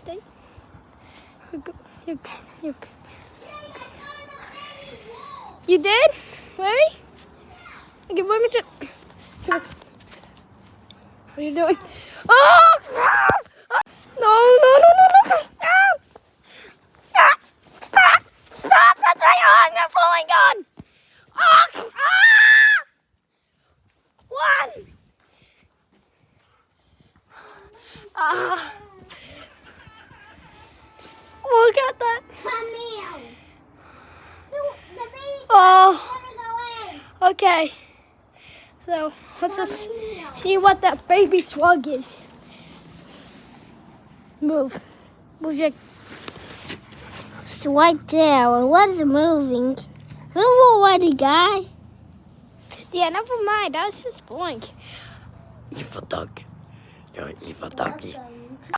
stay. You're good. You're good. You're good. You did? Ready? Okay, let me just. What are you doing? Oh! No, no, no, no, no. Stop! Stop! Stop! That's my arm. You're falling on. Oh! One. Look at that. Come here. So the baby's Oh. gonna go in. Okay. So let's just see what that baby slug is. Move. Move your. It's right there. It was moving. Move already, guy. Yeah, never mind. That was just Boink. Evil dog. You're an evil doggy.